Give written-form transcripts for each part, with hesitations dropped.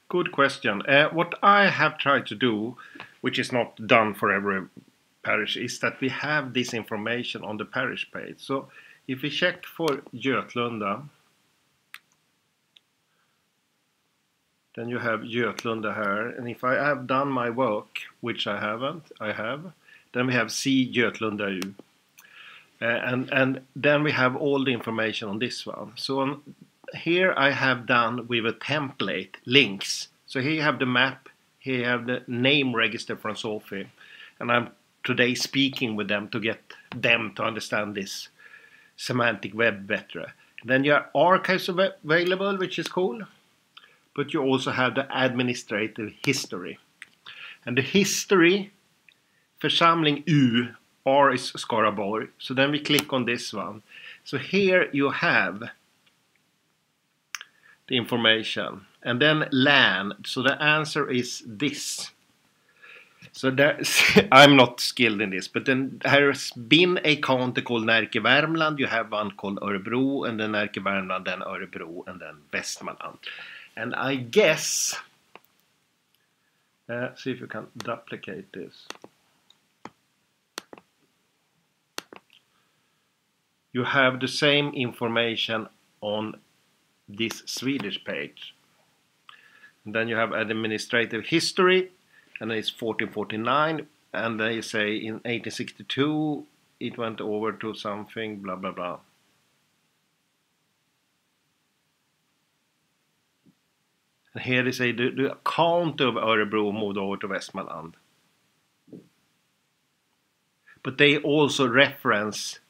Good question. What I have tried to do, which is not done for every parish, is that we have this information on the parish page. So if we check for Götlunda, then you have Götlunda here. And if I have done my work, which I haven't, I have, then we have C Götlunda U. And then we have all the information on this one. So here I have done with a template links. So here you have the map, here you have the name register from Sophie, and I'm today speaking with them to get them to understand this semantic web better. Then your archives available, which is cool, but you also have the administrative history. And the history, församling U, R is Skaraborg. So then we click on this one. So here you have the information. And then LAN. So the answer is this. So I'm not skilled in this, but then there has been a county called Närke Värmland. You have one called Örebro, and then Närke Värmland, then Örebro, and then Västmanland. And I guess, see if you can duplicate this. You have the same information on this Swedish page. And then you have administrative history, and it's 1449, and they say in 1862 it went over to something, blah blah blah. And here they say the county of Örebro moved over to Västmanland. But they also reference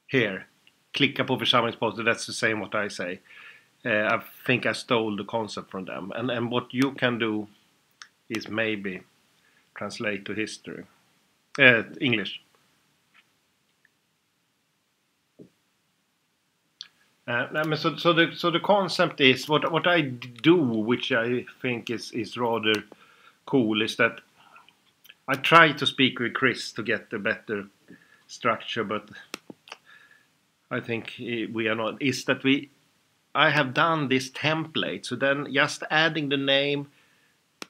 here, klicka på församlingsposter, that's the same what I say. I think I stole the concept from them. And what you can do is maybe translate to history. English. So the concept is, what I do, which I think is rather cool, is that I try to speak with Chris to get a better structure, but I think we are not, is that I have done this template, so then just adding the name,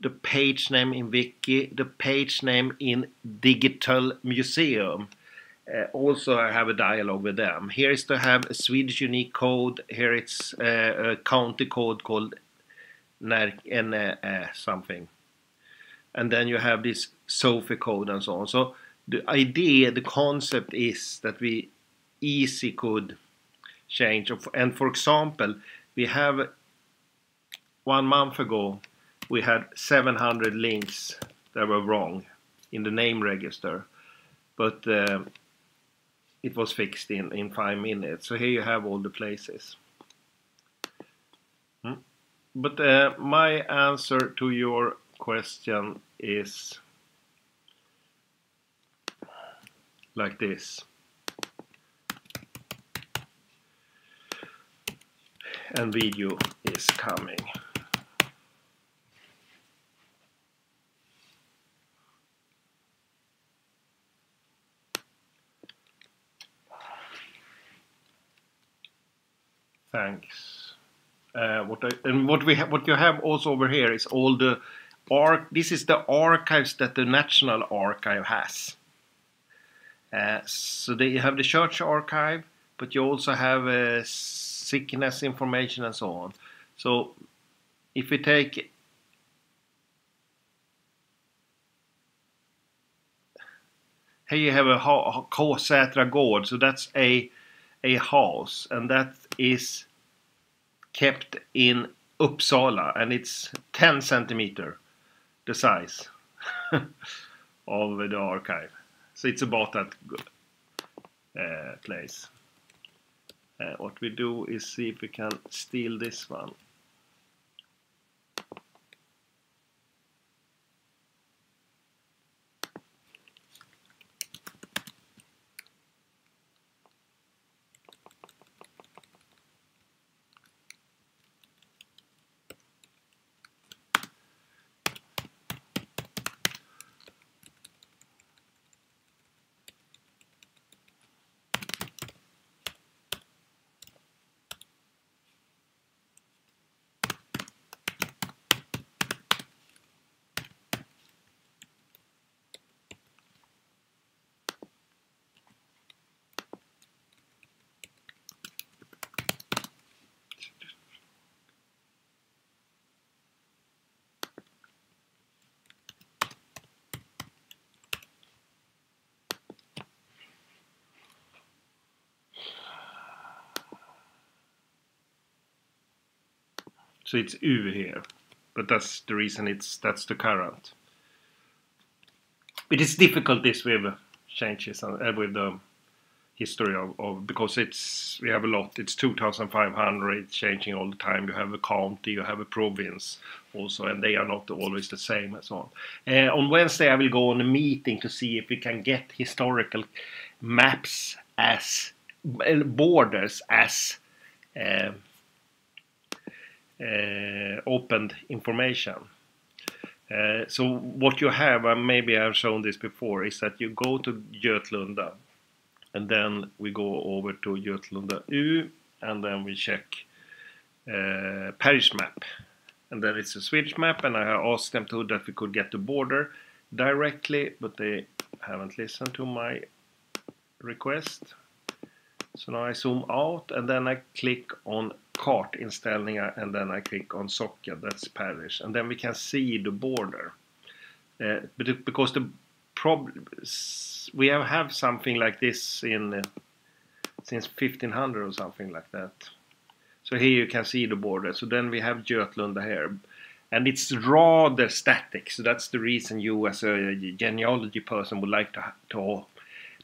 the page name in Wiki, the page name in Digital Museum. Also I have a dialogue with them. Here is to have a Swedish unique code, here it's a county code called something. And then you have this Sophie code and so on. So the idea, the concept is that we easy could change. And for example, we have 1 month ago we had 700 links that were wrong in the name register, but it was fixed in 5 minutes. So here you have all the places. But my answer to your question is like this. And video is coming. Thanks. What you have also over here is all the this is the archives that the National Archive has. So you have the church archive, but you also have sickness information and so on. So if we take here, you have a Kåsätra gård, so that's a house, and that is kept in Uppsala, and it's 10 centimeter the size of the archive. So it's about that place. What we do is see if we can steal this one. So it's U here, but that's the reason that's the current. It is difficult this with changes and with the history of because we have a lot. It's 2,500. It's changing all the time. You have a county, you have a province also, and they are not always the same and so on. On Wednesday, I will go on a meeting to see if we can get historical maps as borders as opened information. So what you have, maybe I've shown this before, is that you go to Götlunda, and then we go over to Götlunda U, and then we check parish map, and then it's a Swedish map, and I asked them that we could get the border directly, but they haven't listened to my request. So now I zoom out, and then I click on kartinställningar, and then I click on socken, that's parish, and then we can see the border. But because the problem, we have something like this in since 1500 or something like that. So here you can see the border. So then we have Götlunda here, and it's rather static. So that's the reason you, as a genealogy person, would like to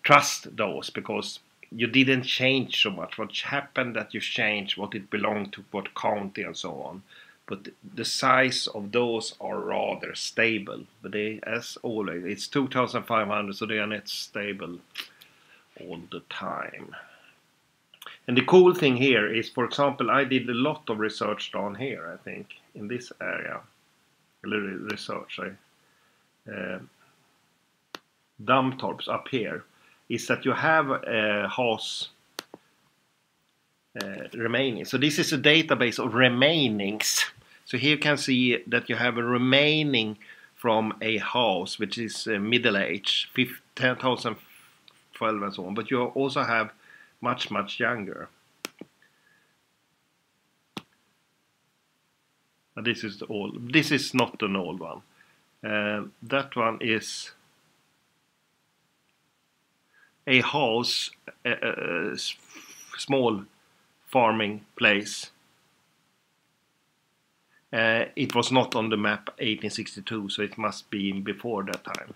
trust those, because you didn't change so much. What happened that you changed what it belonged to, what county and so on. But the size of those are rather stable. But they, as always, it's 2,500, so they are not stable all the time. And the cool thing here is, for example, I did a lot of research down here, I think, in this area. A little research. Dammtorps up here. Is that you have a house remaining. So this is a database of remainings. So here you can see that you have a remaining from a house which is middle age, 10,012 and so on. But you also have much younger. And this is the old. This is not an old one. That one is a house, a small farming place. It was not on the map 1862, so it must be before that time.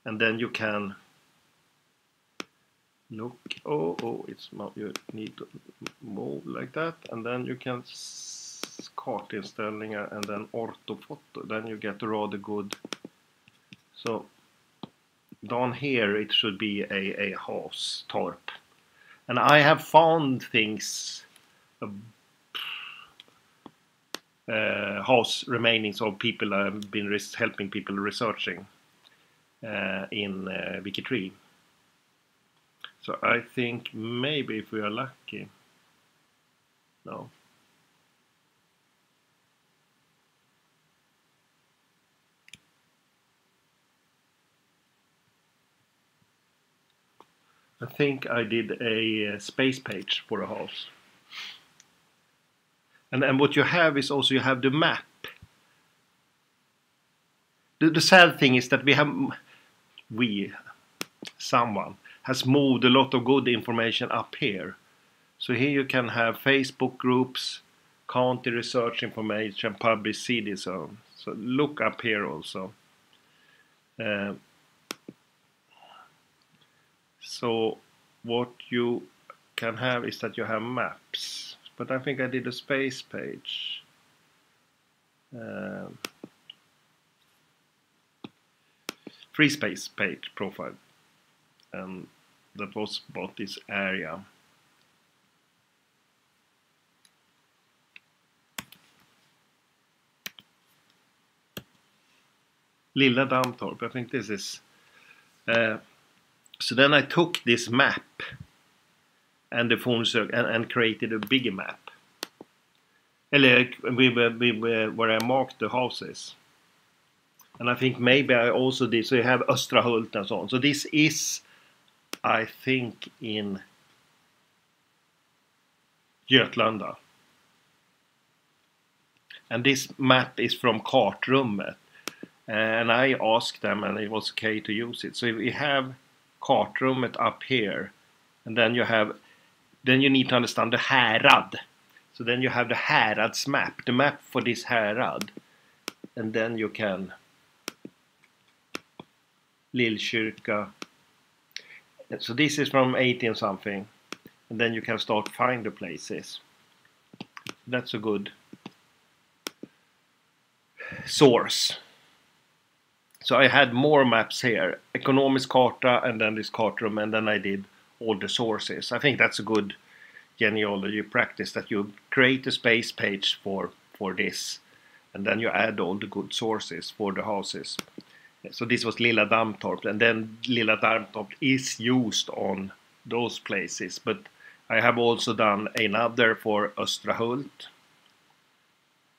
And then you can look. Oh, it's not. You need to move like that, and then you can kartinställningar and then ortofoto. Then you get a rather good. So down here it should be a house torp, and I have found things, house remainings of people have been helping people researching in Wikitree. So I think maybe if we are lucky, no. I think I did a space page for a house. And what you have is also you have the map. The sad thing is that someone has moved a lot of good information up here. So here you can have Facebook groups, county research information, published CD zone. So look up here also. So what you can have is that you have maps, but I think I did a space page. Free space page profile, and that was about this area. Lilla Dammtorp, I think this is. So then I took this map and the fornsök and created a bigger map. Where I marked the houses. And I think maybe I also did, so you have Östra Hult and so on. So this is, I think, in Götlanda. And this map is from Kartrummet. And I asked them and it was okay to use it. So we have Kartrummet up here. And then you need to understand the härad. So then you have the Härads map, the map for this Härad. And then you can Lillkyrka. So this is from 18 something. And then you can start find the places. That's a good source. So I had more maps here. Ekonomisk karta and then this kartrum, and then I did all the sources. I think that's a good genealogy practice, that you create a space page for this, and then you add all the good sources for the houses. So this was Lilla Dammtorp, and then Lilla Dammtorp is used on those places, but I have also done another for Östra Hult,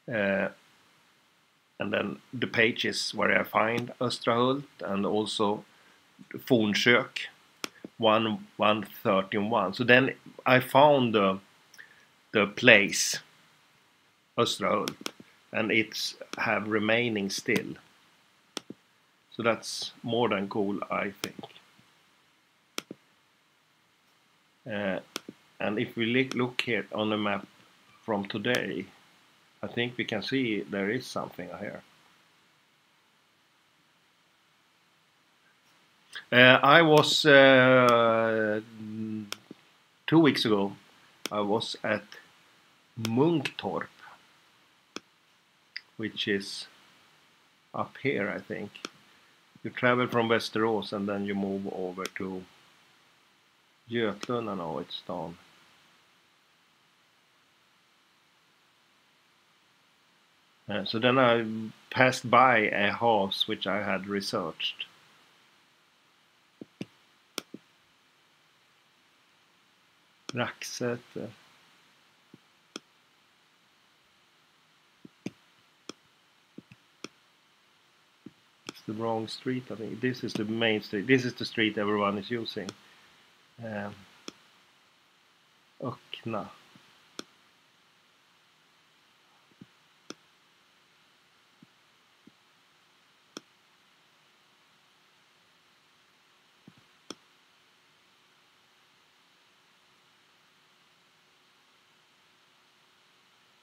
and then the pages where I find Östra Hult, and also Fornkök 131. So then I found the place Östra Hult, and it's have remaining still. So that's more than cool, I think. And if we look here on the map from today, I think we can see there is something here. I was 2 weeks ago, I was at Munktorp, which is up here, I think. You travel from Västerås and then you move over to Götlunda. Now it's down. So then I passed by a house which I had researched. Racksäte. It's the wrong street, I think. This is the main street. This is the street everyone is using. Ökna.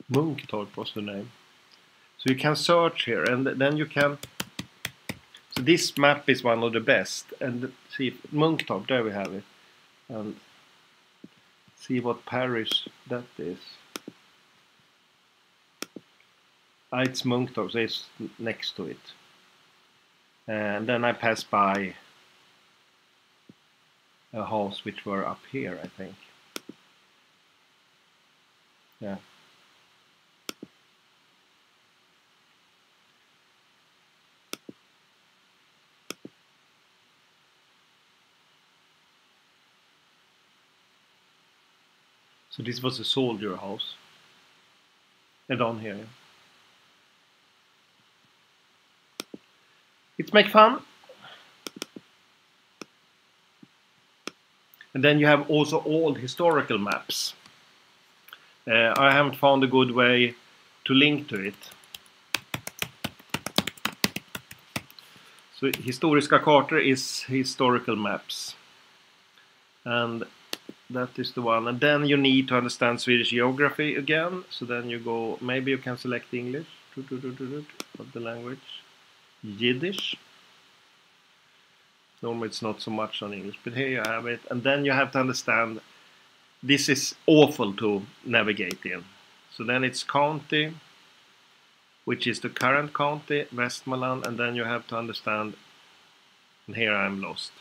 Munktorp was the name. So you can search here, and then you can. So this map is one of the best. And see, Munktorp, there we have it. And see what parish that is. It's Munktorp, so it's next to it. And then I passed by a house which were up here, I think. Yeah. So this was a soldier house. Down here. It's make fun. And then you have also old historical maps. I haven't found a good way to link to it. So historiska kartor is historical maps. And that is the one. And then you need to understand Swedish geography again. So then you go, maybe you can select English. What the language? Yiddish. Normally it's not so much on English, but here you have it. And then you have to understand, this is awful to navigate in. So then it's county, which is the current county, Västmanland, and then you have to understand, and here I'm lost.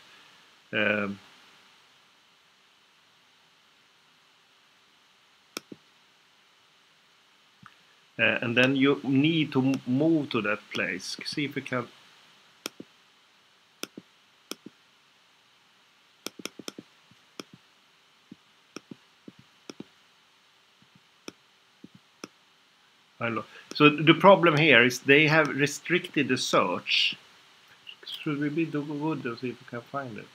And then you need to move to that place. See if we can. So the problem here is they have restricted the search. Should we be good to see if we can find it?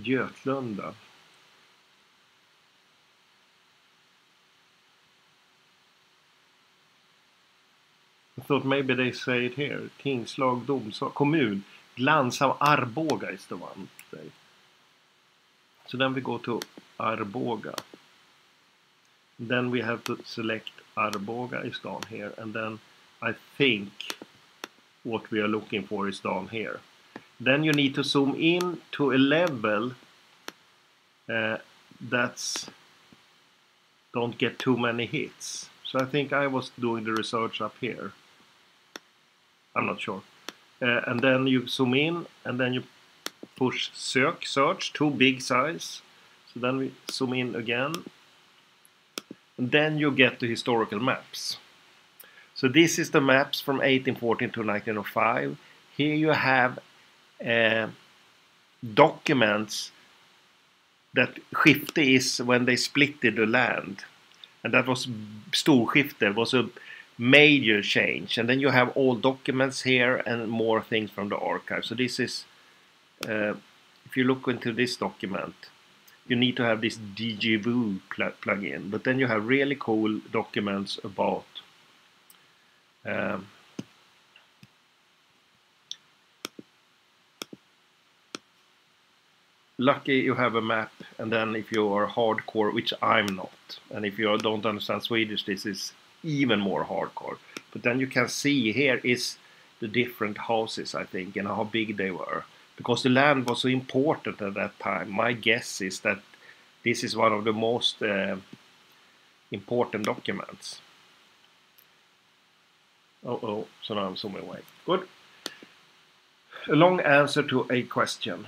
Götlunda. I thought maybe they say it here. Tingslag, domsag, kommun. Glanshaug, Arboga is the one. So then we go to Arboga. Then we have to select Arboga is down here. And then I think what we are looking for is down here. Then you need to zoom in to a level that's don't get too many hits. So I think I was doing the research up here. I'm not sure. And then you zoom in and then you push search to big size. So then we zoom in again. And then you get the historical maps. So this is the maps from 1814 to 1905. Here you have documents that skifte is when they split the land. And that was storskifte, was a major change. And then you have all documents here and more things from the archive. So this is, if you look into this document, you need to have this DigiVu plugin. But then you have really cool documents about lucky you have a map, and then if you are hardcore, which I'm not, and if you don't understand Swedish, this is even more hardcore. But then you can see here is the different houses, I think, and how big they were. Because the land was so important at that time. My guess is that this is one of the most important documents. So now I'm zooming away. Good. A long answer to a question.